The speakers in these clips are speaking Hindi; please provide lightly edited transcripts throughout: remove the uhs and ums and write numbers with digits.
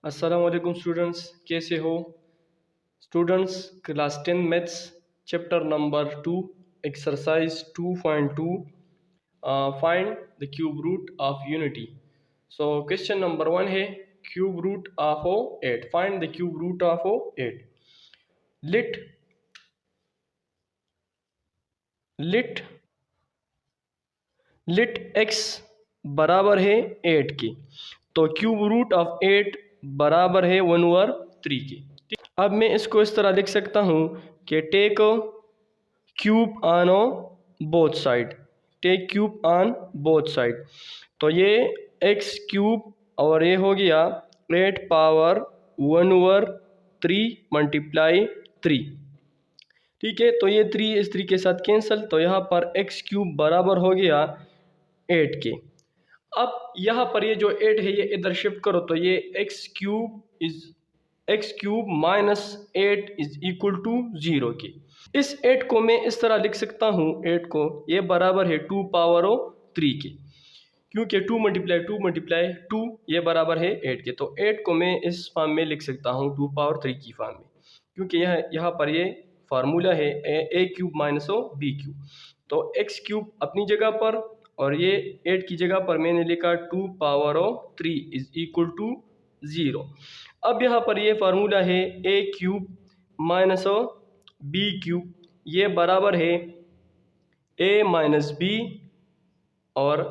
अस्सलाम वालेकुम स्टूडेंट्स, कैसे हो students? Class 10 maths chapter number 2 exercise 2.2 find the cube root of unity. So question number 1 है cube root of 8। Find the cube root of 8। Let let लिट एक्स बराबर है 8 के, तो क्यूब रूट ऑफ 8 बराबर है 1/3 के। अब मैं इसको इस तरह लिख सकता हूँ कि take cube on both side, take cube on both side. तो ये एक्स क्यूब और ये हो गया 8 पावर 1/3 मल्टीप्लाई 3। ठीक है, तो ये 3 इस 3 के साथ कैंसिल, तो यहाँ पर एक्स क्यूब बराबर हो गया 8 के। अब यहाँ पर ये जो 8 है ये इधर शिफ्ट करो, तो ये x cube minus 8 is equal to 0 के। इस 8 को मैं इस तरह लिख सकता हूँ, 8 को ये बराबर है 2 पावर 3 के, क्योंकि 2 मल्टीप्लाई 2 ये बराबर है 8 के। तो 8 को मैं इस फॉर्म में लिख सकता हूँ 2 पावर 3 की फॉर्म में, क्योंकि यहाँ पर ये फार्मूला है a cube minus b cube. तो एक्स क्यूब अपनी जगह पर और ये 8 की जगह पर मैंने लिखा 2 पावर 3 इज इक्वल टू 0। अब यहाँ पर ये फार्मूला है a cube minus b cube, ये बराबर है ए माइनस बी और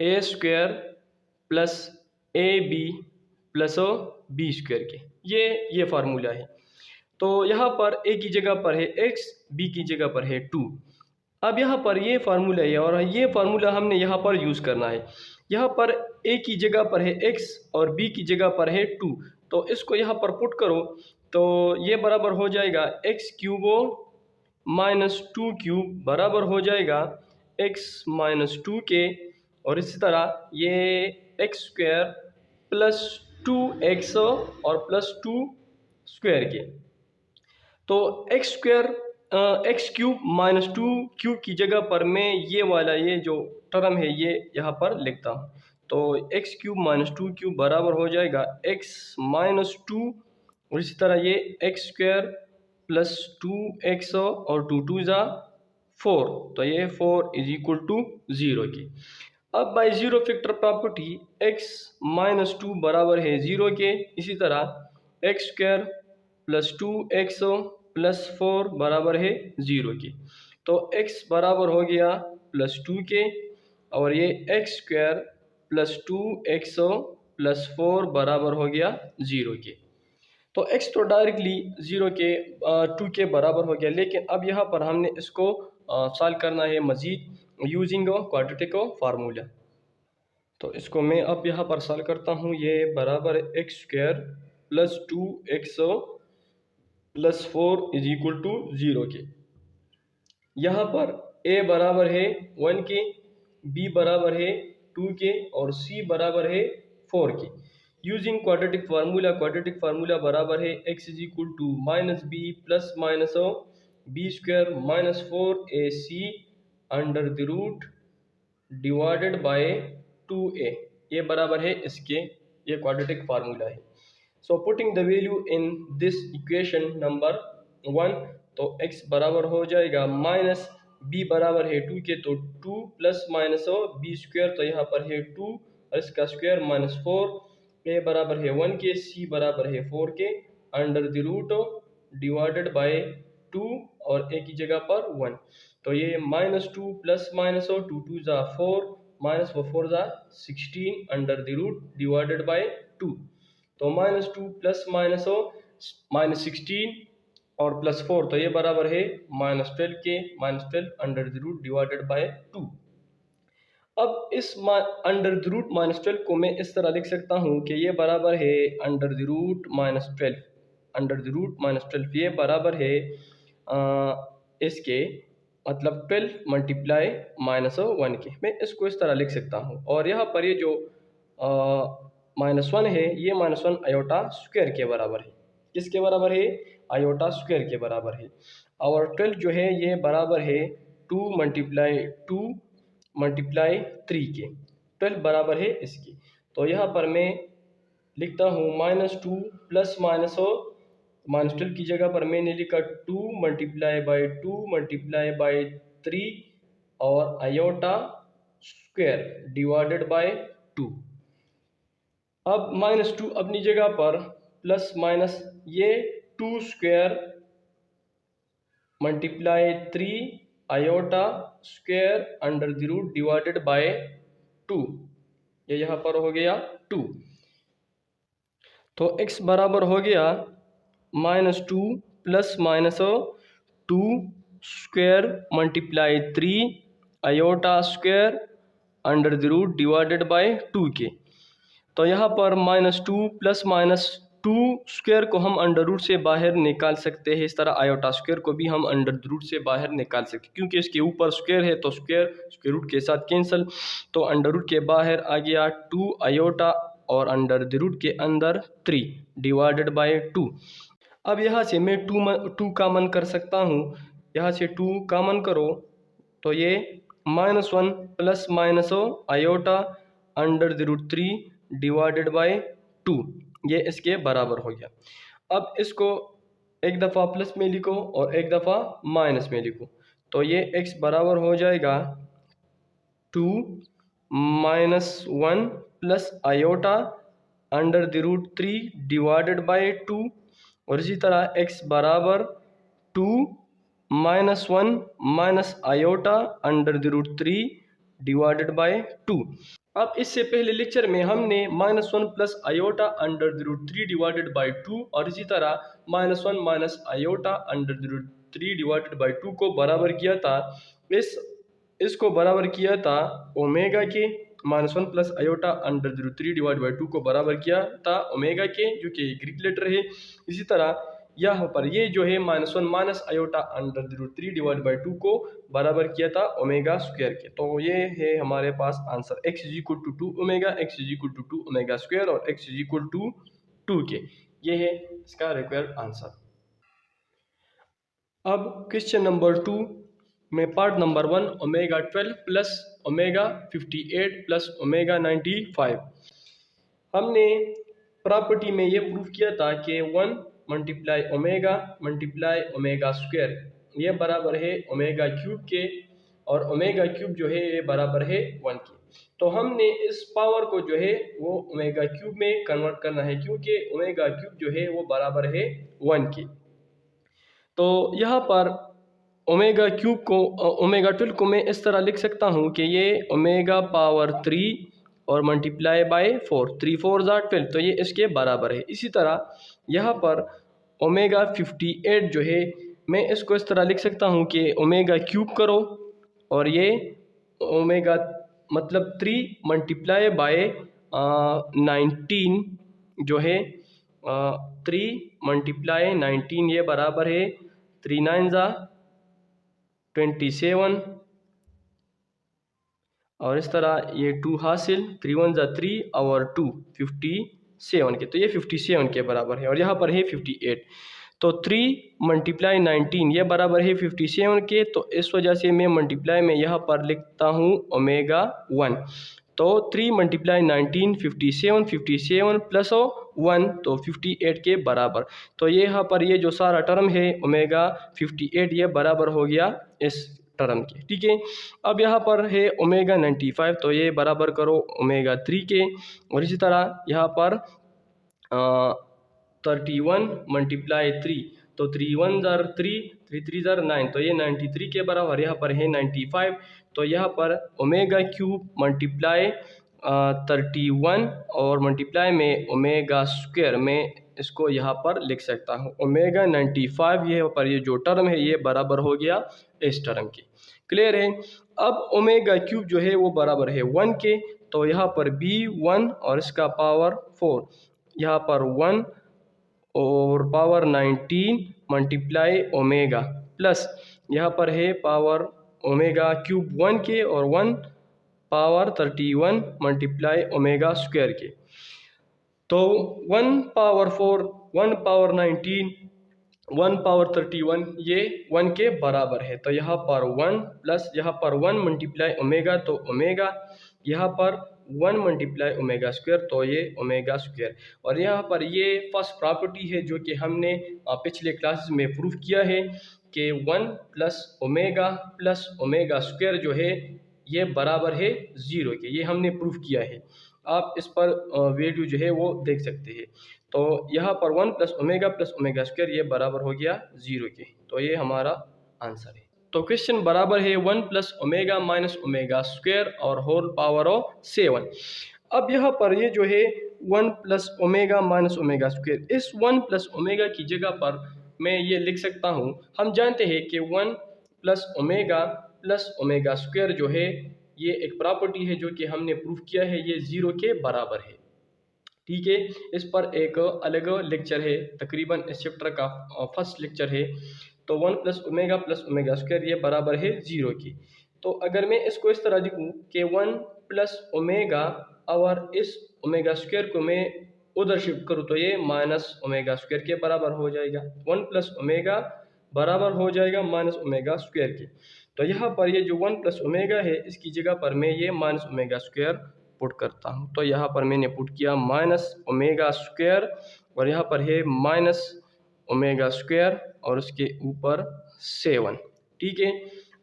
a square plus a b plus b square के। ये फार्मूला है। तो यहाँ पर ए की जगह पर है एक्स, बी की जगह पर है 2। अब यहाँ पर ये फार्मूला है और ये फार्मूला हमने यहाँ पर यूज़ करना है। यहाँ पर ए की जगह पर है एक्स और बी की जगह पर है 2, तो इसको यहाँ पर पुट करो, तो ये बराबर हो जाएगा एक्स क्यूब माइनस 2 क्यूब बराबर हो जाएगा एक्स माइनस 2 के, और इसी तरह ये एक्स स्क्वायर प्लस 2x और प्लस 2 स्क्वायर के। तो x square x cube minus 2 cube की जगह पर मैं ये वाला ये जो टर्म है ये यहाँ पर लिखता हूँ। तो एक्स क्यूब माइनस 2 क्यूब बराबर हो जाएगा एक्स माइनस 2, और इसी तरह ये एक्स स्क्वायर प्लस 2x और 2 ज़ा 4, तो ये 4 इज इक्वल टू 0 की। अब by zero factor property x minus 2 बराबर है 0 के, इसी तरह x square plus 2x plus 4 बराबर है 0 के। तो x बराबर हो गया प्लस 2 के, और ये x square plus 2x plus 4 बराबर हो गया 0 के। तो x तो डायरेक्टली 0 के 2 के बराबर हो गया, लेकिन अब यहाँ पर हमने इसको सॉल्व करना है मज़ीद यूजिंग क्वाड्रेटिक फार्मूला। तो इसको मैं अब यहाँ पर सॉल्व करता हूँ। ये बराबर x square plus 2x plus 4 is equal to 0 के। यहाँ पर a बराबर है 1 के, b बराबर है 2 के और c बराबर है 4 के। यूजिंग क्वाड्रेटिक फार्मूला बराबर है x is equal to minus b plus minus b square minus 4ac under the root divided by 2a। ये बराबर है इसके, ये क्वाड्रेटिक फार्मूला है। So putting the value in this equation number 1, तो x बराबर हो जाएगा माइनस b बराबर है 2 के, तो 2 प्लस माइनस बी स्क्वायर, तो यहाँ पर है 2 और इसका स्क्वायर माइनस 4, a बराबर है 1 के, c बराबर है 4 के under the root divided by 2 और a की जगह पर 1। तो ये माइनस 2 प्लस माइनस 2 ज़ा 4 माइनस 4 ज़ा 16 under the root divided by 2। तो माइनस 2 प्लस माइनस माइनस 16 और प्लस 4, तो ये बराबर है माइनस 12 के, minus 12 under the root divided by 2। अब इस अंडर द रूट माइनस 12 को मैं इस तरह लिख सकता हूँ कि ये बराबर है under the root minus 12, under the root minus 12 ये बराबर है इसके मतलब 12 मल्टीप्लाई माइनस 1 के। मैं इसको इस तरह लिख सकता हूँ, और यहाँ पर ये जो माइनस 1 है ये माइनस 1 आयोटा स्क्वायर के बराबर है। किसके बराबर है? आयोटा स्क्वायर के बराबर है। और 12 जो है ये बराबर है 2 मल्टीप्लाई 3 के, 12 बराबर है इसकी। तो यहाँ पर मैं लिखता हूँ -2 प्लस माइनस हो, -12 की जगह पर मैंने लिखा 2 मल्टीप्लाई बाई 2 मल्टीप्लाई बाई 3 और आयोटा स्क्वायर डिवाइडेड बाय 2। अब -2 अपनी जगह पर प्लस माइनस ये 2 square multiply 3 iota square under the root divided by 2, ये यहाँ पर हो गया 2। तो x बराबर हो गया -2 plus minus 2 square multiply 3 iota square under the root divided by 2 के। तो यहाँ पर -2 प्लस माइनस 2 स्क्वायर को हम अंडर रूट से बाहर निकाल सकते हैं। इस तरह आयोटा स्क्वायर को भी हम अंडर रूट से बाहर निकाल सकते हैं, क्योंकि इसके ऊपर स्क्वायर है तो स्क्वायर रूट के साथ कैंसिल, तो अंडर रूट के बाहर आ गया 2 आयोटा और अंडर द रूट के अंदर 3 डिवाइडेड बाय 2। अब यहाँ से मैं 2 कामन कर सकता हूँ, यहाँ से 2 कामन करो तो ये -1 plus minus iota under the root 3 divided by 2, ये इसके बराबर हो गया। अब इसको एक दफ़ा प्लस में लिखो और एक दफ़ा माइनस में लिखो, तो ये x बराबर हो जाएगा 2 -1 plus iota under the root 3 divided by 2, और इसी तरह x बराबर 2 -1 minus iota under the root 3 divided by 2। अब इससे पहले लेक्चर में हमने -1 plus iota under the root 3 divided by 2 और इसी तरह -1 minus iota under the root 3 divided by 2 को बराबर किया था। इसको बराबर किया था ओमेगा के, -1 plus iota under the root 3 divide by 2 को बराबर किया था ओमेगा के, जो कि ग्रीक लेटर है। इसी तरह यहाँ पर ये जो है -1 minus iota under the root 3 divide by 2 को बराबर किया था ओमेगा स्क्वायर के। तो ये है हमारे पास answer, x is equal to 2 omega, x is equal to 2 omega square और x इज इक्वल टू 2 के। ये है इसका रिक्वायर्ड आंसर। अब क्वेश्चन नंबर 2 में part number 1 omega 12 plus omega 58 plus omega 95। हमने प्रॉपर्टी में ये प्रूफ किया था कि 1 मल्टीप्लाई ओमेगा स्क्वायर ये बराबर है ओमेगा क्यूब के, और ओमेगा क्यूब जो है ये बराबर है 1 के। तो हमने इस पावर को जो है वो ओमेगा क्यूब में कन्वर्ट करना है, क्योंकि ओमेगा क्यूब जो है वो बराबर है 1 के। तो यहाँ पर ओमेगा क्यूब को ओमेगा 12 को मैं इस तरह लिख सकता हूँ कि ये ओमेगा पावर 3 और मल्टीप्लाई बाय 4, 3 4 12, तो ये इसके बराबर है। इसी तरह यहाँ पर ओमेगा 58 जो है मैं इसको इस तरह लिख सकता हूँ कि ओमेगा क्यूब करो और ये ओमेगा मतलब 3 मल्टीप्लाई बाय 19 जो है 3 मल्टीप्लाई 19 ये बराबर है 3 9 27, और इस तरह ये 2 हासिल 3 1 3 और 2 57 के, तो ये 57 के बराबर है। और यहाँ पर है 58, तो 3 मल्टीप्लाई 19 ये बराबर है 57 के। तो इस वजह से मैं मल्टीप्लाई में यहाँ पर लिखता हूँ ओमेगा 1, तो 3 मल्टीप्लाई 19 57, 57 प्लस 1 तो 58 के बराबर। तो ये यहाँ पर ये जो सारा टर्म है ओमेगा 58 ये बराबर हो गया इस टर्म के, ठीक है। अब यहाँ पर है ओमेगा 95, तो ये बराबर करो ओमेगा 3 के, और इसी तरह यहाँ पर 31 मल्टीप्लाई 3, तो 3 1 3 3 3 9, तो ये 93 के बराबर। यहाँ पर है 95, तो यहाँ पर ओमेगा क्यूब मल्टीप्लाई 31 और मल्टीप्लाई में ओमेगा स्क्वायर में इसको यहाँ पर लिख सकता हूँ ओमेगा 95। ये पर ये जो टर्म है ये बराबर हो गया इस टर्म के। क्लियर है। अब ओमेगा क्यूब जो है वो बराबर है 1 के, तो यहाँ पर b 1 और इसका पावर 4, यहाँ पर 1 और पावर 19 मल्टीप्लाई ओमेगा प्लस यहाँ पर है पावर ओमेगा क्यूब 1 के और 1 पावर 31 मल्टीप्लाई ओमेगा स्क्वायर के। तो 1 पावर 4, 1 पावर 19, 1 पावर 31 ये 1 के बराबर है। तो यहाँ पर 1 प्लस यहाँ पर 1 मल्टीप्लाई ओमेगा, तो ओमेगा यहाँ पर 1 मल्टीप्लाई ओमेगा स्क्वायर, तो ये ओमेगा स्क्वायर। और यहाँ पर ये फर्स्ट प्रॉपर्टी है जो कि हमने पिछले क्लासेस में प्रूफ किया है कि 1 प्लस ओमेगा स्क्वायर जो है ये बराबर है 0 के। ये हमने प्रूफ किया है, आप इस पर वैल्यू जो है वो देख सकते हैं। तो यहाँ पर 1 प्लस ओमेगा स्क्वायर ये बराबर हो गया 0 के, तो ये हमारा आंसर है। तो क्वेश्चन बराबर है 1 plus omega minus omega square और होल पावर ऑफ 7। अब यहाँ पर ये जो है 1 plus omega minus omega square, इस 1 प्लस ओमेगा की जगह पर मैं ये लिख सकता हूँ, हम जानते हैं कि 1 प्लस ओमेगा स्क्वायर जो है ये एक प्रॉपर्टी है जो कि हमने प्रूफ किया है, ये 0 के बराबर है। ठीक है, इस पर एक अलग लेक्चर है, तकरीबन इस चैप्टर का फर्स्ट लेक्चर है। तो 1 प्लस ओमेगा स्क्वायर ये बराबर है 0 की। तो अगर मैं इसको इस तरह लिखूँ कि 1 प्लस ओमेगा और इस ओमेगा स्क्वायर को मैं उधर शिफ्ट करूँ तो ये माइनस ओमेगा स्क्वायर के बराबर हो जाएगा। 1 प्लस ओमेगा बराबर हो जाएगा माइनस ओमेगा स्क्वायर के। तो यहाँ पर ये जो 1 प्लस ओमेगा है इसकी जगह पर मैं ये माइनस ओमेगा स्क्वायर पुट करता हूँ। तो यहाँ पर मैंने पुट किया माइनस ओमेगा स्क्वायर और यहाँ पर है माइनस ओमेगा स्क्वायर और उसके ऊपर 7। ठीक है,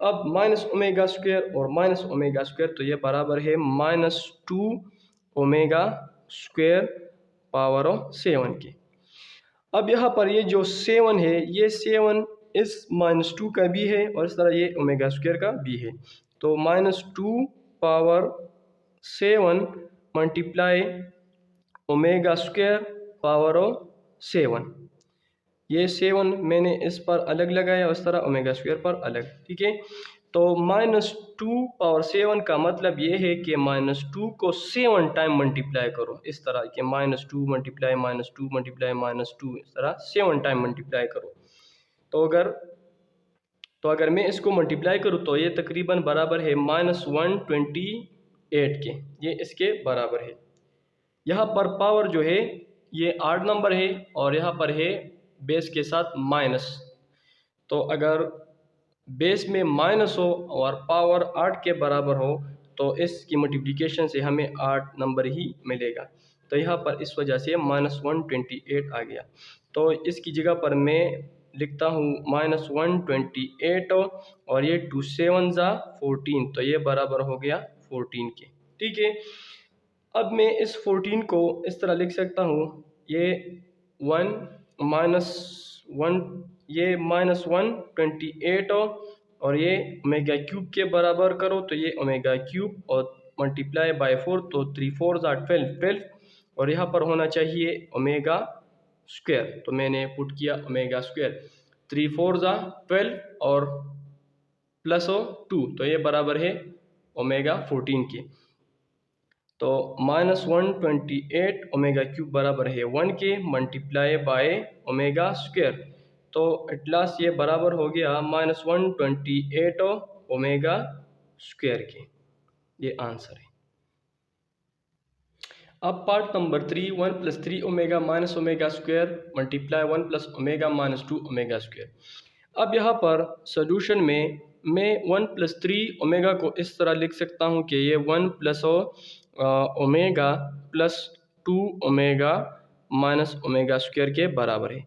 अब माइनस ओमेगा स्क्वायर और माइनस ओमेगा स्क्वायर तो ये बराबर है -2 ओमेगा स्क्वायर पावर ऑफ 7 के। अब यहाँ पर ये जो 7 है ये 7 इस -2 का भी है और इस तरह ये ओमेगा स्क्वायर का भी है। तो -2 power 7 multiply omega square power of 7। ये 7 मैंने इस पर अलग लगाया और इस तरह ओमेगा स्क्वायर पर अलग। ठीक है, तो -2 पावर 7 का मतलब ये है कि -2 को 7 टाइम मल्टीप्लाई करो, इस तरह कि -2 मल्टीप्लाई -2 मल्टीप्लाई -2, इस तरह 7 टाइम मल्टीप्लाई करो। तो अगर मैं इसको मल्टीप्लाई करूँ तो ये तकरीबन बराबर है -128 के, ये इसके बराबर है। यहाँ पर पावर जो है ये 8 नंबर है और यहाँ पर है बेस के साथ माइनस। तो अगर बेस में माइनस हो और पावर 8 के बराबर हो तो इसकी मल्टीप्लिकेशन से हमें 8 नंबर ही मिलेगा। तो यहाँ पर इस वजह से -128 आ गया। तो इसकी जगह पर मैं लिखता हूँ -128 और ये 2 7 ज़ा 14, तो ये बराबर हो गया 14 के। ठीक है, अब मैं इस 14 को इस तरह लिख सकता हूँ, ये 1 ये -128 और ये ओमेगा क्यूब के बराबर करो तो ये ओमेगा क्यूब और मल्टीप्लाई बाय 4 तो 3 4 ज़ा 12 और यहाँ पर होना चाहिए ओमेगा स्क्वायर। तो मैंने पुट किया ओमेगा स्क्वायर, 3 4 ज़ा 12 और प्लस 2, तो ये बराबर है ओमेगा 14 के। तो -128 ओमेगा क्यूब बराबर है 1 के मल्टीप्लाई बाय ओमेगा स्क्वायर। तो एट लास्ट ये बराबर हो गया -128 ओमेगा स्क्वायर के। ये आंसर है। अब part number 3, 1 + 3 omega minus omega square multiply 1 + omega -2 omega square. अब यहाँ पर सोल्यूशन में मैं 1 + 3 ओमेगा को इस तरह लिख सकता हूँ कि ये 1 + omega + 2 omega minus omega square के बराबर है।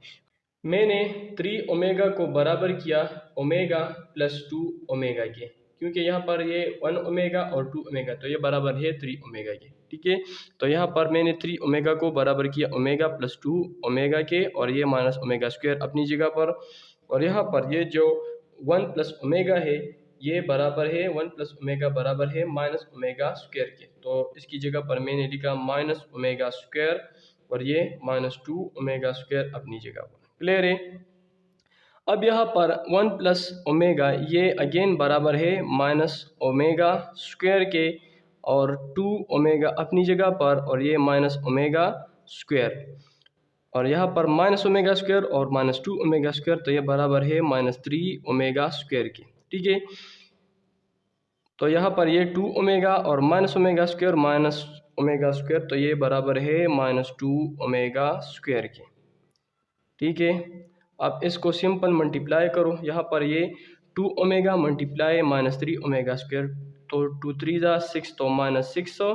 मैंने 3 ओमेगा को बराबर किया ओमेगा + 2 ओमेगा के, क्योंकि यहाँ पर ये 1 ओमेगा और 2 ओमेगा, तो ये बराबर है 3 ओमेगा के। ठीक है, तो यहाँ पर मैंने 3 ओमेगा को बराबर किया ओमेगा + 2 ओमेगा के और ये माइनस ओमेगा स्क्वायर अपनी जगह पर। और यहाँ पर ये जो 1 + ओमेगा है ये बराबर है 1 + ओमेगा बराबर है माइनस ओमेगा स्क्वायर के। तो इसकी जगह पर मैंने लिखा माइनस ओमेगा स्क्वायर और ये -2 ओमेगा स्क्वायर अपनी जगह पर। क्लियर है। अब यहाँ पर 1 + ओमेगा ये अगेन बराबर है माइनस ओमेगा स्क्वायर के और 2 ओमेगा अपनी जगह पर और ये माइनस ओमेगा स्क्वायर और यहाँ पर माइनस ओमेगा स्क्वायर और -2 ओमेगा स्क्वायर, तो ये बराबर है -3 ओमेगा स्क्वायर के। ठीक है, तो यहाँ पर ये 2 ओमेगा और minus omega square minus omega square, तो ये बराबर है -2 ओमेगा स्क्वायर के। ठीक है, अब इसको सिंपल मल्टीप्लाई करो। यहाँ पर ये 2 ओमेगा मल्टीप्लाई -3 ओमेगा स्क्वायर, तो 2 3 ज़ा 6 तो -6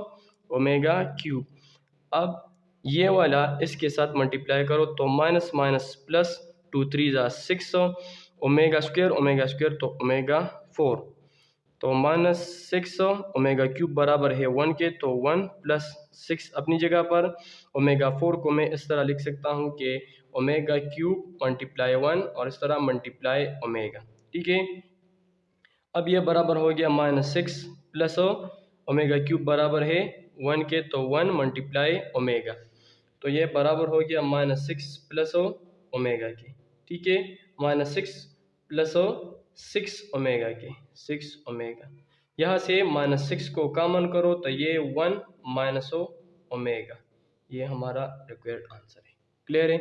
ओमेगा क्यूब। अब ये वाला इसके साथ मल्टीप्लाई करो तो माइनस माइनस प्लस, 2 3 ज़ा 6 ओमेगा स्क्वायर तो ओमेगा 4, तो -6 ओमेगा क्यूब बराबर है 1 के, तो 1 प्लस 6 अपनी जगह पर। ओमेगा 4 को मैं इस तरह लिख सकता हूँ कि ओमेगा क्यूब मल्टीप्लाई 1 और इस तरह मल्टीप्लाई ओमेगा। ठीक है, अब ये बराबर हो गया -6 प्लस ओमेगा क्यूब बराबर है 1 के, तो 1 मल्टीप्लाई ओमेगा, तो ये बराबर हो गया -6 प्लस ओमेगा के। ठीक है, -6 प्लस 6 ओमेगा के, 6 ओमेगा। यहाँ से -6 को कॉमन करो तो ये 1 माइनस ओमेगा, ये हमारा रिक्वायर्ड आंसर है। क्लियर है?